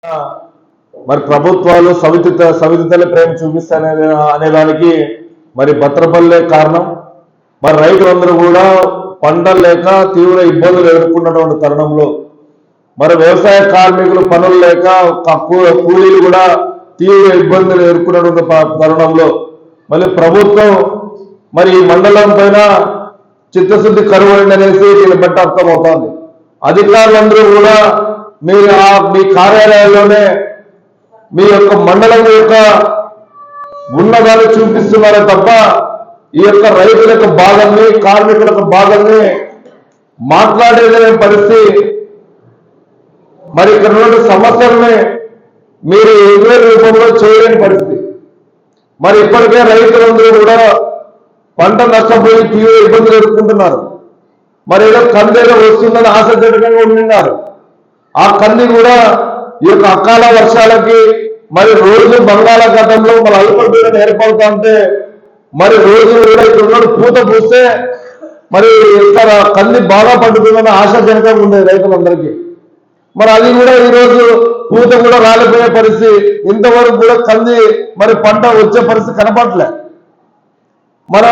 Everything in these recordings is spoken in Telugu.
మరి ప్రభుత్వాలు సవితితల ప్రేమ చూపిస్తానే అనేదానికి మరి భద్రపల్లే కారణం. మరి రైతులందరూ కూడా పంటలు లేక తీవ్ర ఇబ్బందులు ఎదుర్కొన్నటువంటి తరుణంలో మరి వ్యవసాయ కార్మికులు పనులు లేక కూలీలు కూడా తీవ్ర ఇబ్బందులు ఎదుర్కొన్నటువంటి తరుణంలో మళ్ళీ ప్రభుత్వం మరి ఈ మండలం పైన చిత్తశుద్ధి కరువైంది అనేసి దీన్ని బట్టి అర్థమవుతోంది. అధికారులందరూ కూడా మీరు మీ కార్యాలయాల్లోనే మీ యొక్క మండలం యొక్క ఉన్నదాన్ని చూపిస్తున్నారే తప్ప ఈ యొక్క రైతుల యొక్క బాధల్ని కార్మికుల యొక్క బాధల్ని మాట్లాడేదనే పరిస్థితి, మరి ఇక్కడ ఉన్న సమస్యల్ని మీరు ఎదురే రూపంలో చేయలేని పరిస్థితి. మరి ఇప్పటికే రైతులందరూ కూడా పంట నష్టపోయి తీవ్ర ఇబ్బందులు ఎదుర్కొంటున్నారు. మరి ఏదో కందేదో వస్తుందని ఆశాజనకంగా ఉంటున్నారు. ఆ కంది కూడా ఈ యొక్క అకాల వర్షాలకి మరి రోజు బంగాళాఖాతంలో మన అల్పపీడనం ఏర్పడుతూ ఉంటే మరి రోజు కూడా ఇక్కడ పూత పూస్తే మరి ఇక్కడ కంది బాగా పండుతుందని ఆశాజనకంగా ఉండేది రైతులందరికీ. మరి అది కూడా ఈరోజు పూత కూడా రాలిపోయే పరిస్థితి, ఇంతవరకు కూడా కంది మరి పంట వచ్చే పరిస్థితి కనపడలే. మన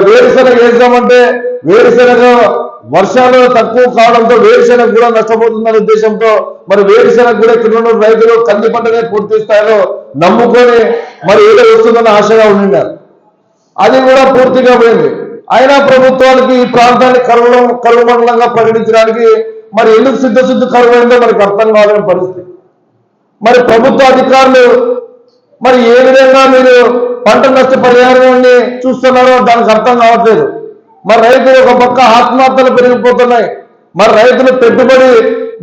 వేరుశెనగ వేసామంటే వేరుశెనగ వర్షాలు తక్కువ కావడంతో వేరుశెనగ కూడా నష్టపోతుందనే ఉద్దేశంతో మరి వేరుశెనగ కూడా ఇక్కడ రైతులు కంది పంటనే పూర్తి స్థాయిలో నమ్ముకొని మరి ఏదో వస్తుందని ఆశగా ఉండినారు. అది కూడా పూర్తిగా పోయింది. అయినా ప్రభుత్వానికి ఈ ప్రాంతాన్ని కరువు మండలంగా ప్రకటించడానికి మరి ఎందుకు సిద్ధశుద్ధి కరువైందో మనకు అర్థం కావాలని పరిస్థితి. మరి ప్రభుత్వ అధికారులు మరి ఏ విధంగా మీరు పంట నష్ట పరిహారాన్ని చూస్తున్నారో దానికి అర్థం కావట్లేదు. మరి రైతులు ఒక పక్క ఆత్మహత్యలు పెరిగిపోతున్నాయి. మరి రైతులు పెట్టుబడి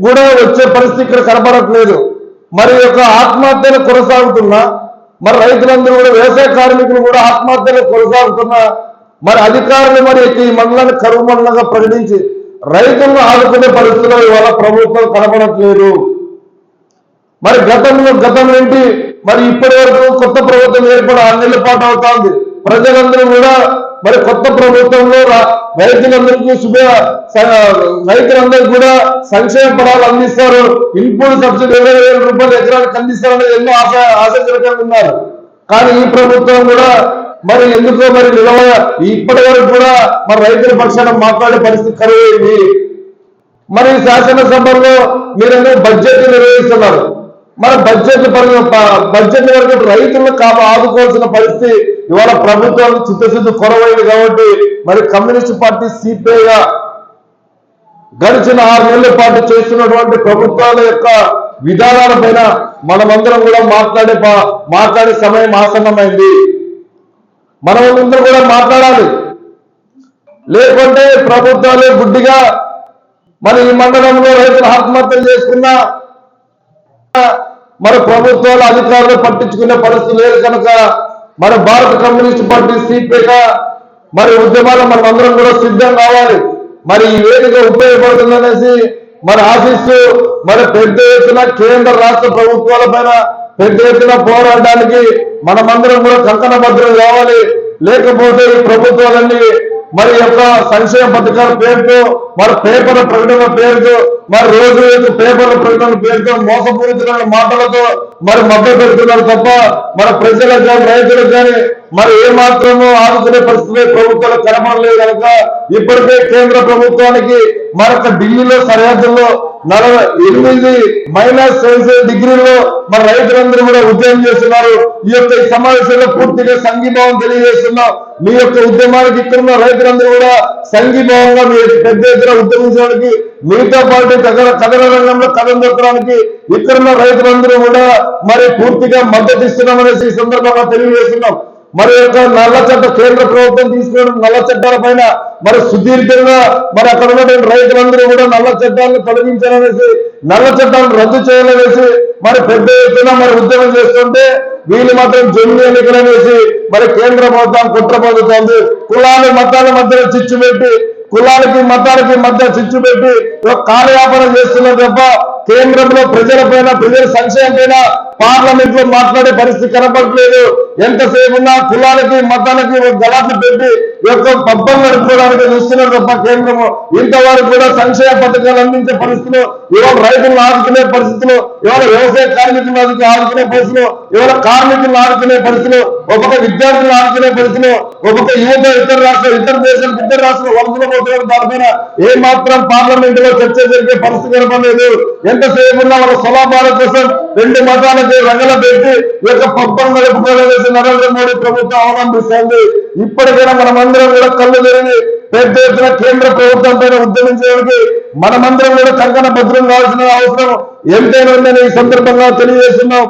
కూడా వచ్చే పరిస్థితి ఇక్కడ కనపడట్లేదు. మరి యొక్క ఆత్మహత్యలు కొనసాగుతున్నా మరి రైతులందరూ కూడా వ్యవసాయ కార్మికులు కూడా ఆత్మహత్యలు కొనసాగుతున్నా మరి అధికారులు మరి ఈ మండలాన్ని కరువు మండలంగా ప్రకటించి రైతులను ఆదుకునే పరిస్థితిలో ఇవాళ ప్రభుత్వం కనపడట్లేదు. మరి గతం ఏంటి మరి ఇప్పటి వరకు కొత్త ప్రభుత్వం ఏర్పడి 6 నెలల పాటు అవుతోంది. ప్రజలందరూ కూడా మరి కొత్త ప్రభుత్వంలో రైతులందరికీ రైతులందరికీ కూడా సంక్షేమ ఫలాలు అందిస్తారు, ఇన్పుట్ సబ్సిడీ 20,000 రూపాయలు ఎకరానికి అందిస్తారనేది ఎన్నో ఆశాజనకంగా ఉన్నారు. కానీ ఈ ప్రభుత్వం కూడా మరి ఎందుకో మరి ఇప్పటి వరకు కూడా మరి రైతుల పక్షాన మాట్లాడే పరిస్థితి కరువైంది. మరి శాసనసభలో మీరేమో బడ్జెట్ నిర్వహిస్తున్నారు. మన బడ్జెట్ వరకు రైతులను ఆదుకోవాల్సిన పరిస్థితి ఇవాళ ప్రభుత్వం చిత్తశుద్ధి కొరవైంది. కాబట్టి మరి కమ్యూనిస్ట్ పార్టీ సిపిఐగా గడిచిన 6 నెలల పాటు చేస్తున్నటువంటి ప్రభుత్వాల యొక్క విధానాల పైన మనమందరం కూడా మాట్లాడే సమయం ఆసన్నమైంది. మనమందరం కూడా మాట్లాడాలి. లేకుంటే ప్రభుత్వాలు గుడ్డిగా మరి ఈ మండలంలో రైతులు ఆత్మహత్యలు చేసుకున్నా మరి ప్రభుత్వాలు అధికారులు పట్టించుకునే పరిస్థితి లేదు కనుక మన భారత కమ్యూనిస్ట్ పార్టీ సిపిఐగా మరి ఉద్యమాలు మనం అందరం కూడా సిద్ధం కావాలి. మరి ఈ వేదిక ఉపయోగపడుతుందనేసి మరి ఆశిస్తూ మరి పెద్ద ఎత్తున కేంద్ర రాష్ట్ర ప్రభుత్వాల పైన పెద్ద ఎత్తున పోరాడడానికి మనమందరం కూడా కంకణబద్ధులు కావాలి. లేకపోతే ఈ ప్రభుత్వాలన్నీ మరి యొక్క సంక్షేమ పథకాల పేరుతో మరి పేపర్ల ప్రకటన పేరుతో మరి రోజు పేపర్ల ప్రకటన పేరుతో మోసపూరితమైన మాటలతో మరి మద్దతు పెడుతున్నారు తప్ప మరి ప్రజలకు కానీ రైతులకు కానీ మరి ఏమాత్రమో ఆదుకునే పరిస్థితి ప్రభుత్వాలు కనపడలేదు కనుక ఇప్పటికే కేంద్ర ప్రభుత్వానికి మరొక ఢిల్లీలో సరిహద్దుల్లో 48 డిగ్రీలో మరి రైతులందరూ కూడా ఉద్యమం చేస్తున్నారు. ఈ సమావేశంలో పూర్తిగా సంఘీభావం తెలియజేస్తున్నాం. మీ యొక్క ఉద్యమానికి ఇక్కడున్న రైతులందరూ కూడా సంఘీభావంగా మీ పెద్ద ఎత్తున ఉద్యమించడానికి మీతో పాటు కథన రంగంలో కథం దొక్కడానికి ఇక్కడున్న రైతులందరూ కూడా మరి పూర్తిగా మద్దతు ఇస్తున్నామనేసి ఈ సందర్భంగా తెలియజేస్తున్నాం. మరి యొక్క నల్ల చట్టం కేంద్ర ప్రభుత్వం తీసుకున్న నల్ల చట్టాల పైన మరి సుదీర్ఘంగా మరి అక్కడ ఉన్నటువంటి రైతులందరూ కూడా నల్ల చట్టాలను తొలగించాలనేసి నల్ల చట్టాలను రద్దు చేయాలనేసి మరి పెద్ద ఎత్తున మరి ఉద్యమం చేస్తుంటే వీళ్ళు మాత్రం జమ్మి ఎన్నికలనేసి మరి కేంద్ర ప్రభుత్వం కుట్ర పొందుతోంది. కులాలు మతాల మధ్యలో చిచ్చు పెట్టి కులాలకి మతాలకి మధ్య చిచ్చు పెట్టి కాలయాపన చేస్తున్నారు తప్ప కేంద్రంలో ప్రజల సంక్షేమం పైన పార్లమెంట్ లో మాట్లాడే పరిస్థితి కనపడట్లేదు. ఎంతసేపు ఉన్న కులాలకి మతాలకి గలాట్లు పెట్టి ఈ యొక్క పబ్బం నడుపుకోవడానికి చూస్తున్నారు తప్ప కేంద్రము ఇంతవరకు కూడా సంక్షేమ పథకాలు అందించే పరిస్థితులు, ఇవాళ రైతులను ఆదుకునే పరిస్థితులు, ఇవాళ వ్యవసాయ కార్మికులను ఆదుకునే పరిస్థితులు, ఇవాళ కార్మికులను ఆదుకునే పరిస్థితులు, ఒక్కొక్క విద్యార్థులను ఆదుకునే పరిస్థితులు, ఒక్కొక్క యువత ఇతర దేశాలకు ఇతర రాష్ట్రాలు వలసలు పోతున్నారు. దానిపైన ఏ మాత్రం పార్లమెంట్ లో చర్చ జరిగే పరిస్థితి కనపడలేదు. ఎంతసేపు ఉన్న వాళ్ళ స్వలాభాల కోసం రెండు మతాలకి రంగల పెట్టి ఈ యొక్క పబ్బం నడుపుకోవాలనేసి నరేంద్ర మోడీ ప్రభుత్వం అవలంబిస్తోంది. ఇప్పటికైనా మనమందరం కూడా కళ్ళు తెరిగి పెద్ద ఎత్తున కేంద్ర ప్రభుత్వం పైన ఉద్యమించడానికి మనమందరం కూడా కంకణ భద్రం కావాల్సిన అవసరం ఎంతైనా ఉందని ఈ సందర్భంగా తెలియజేస్తున్నాం.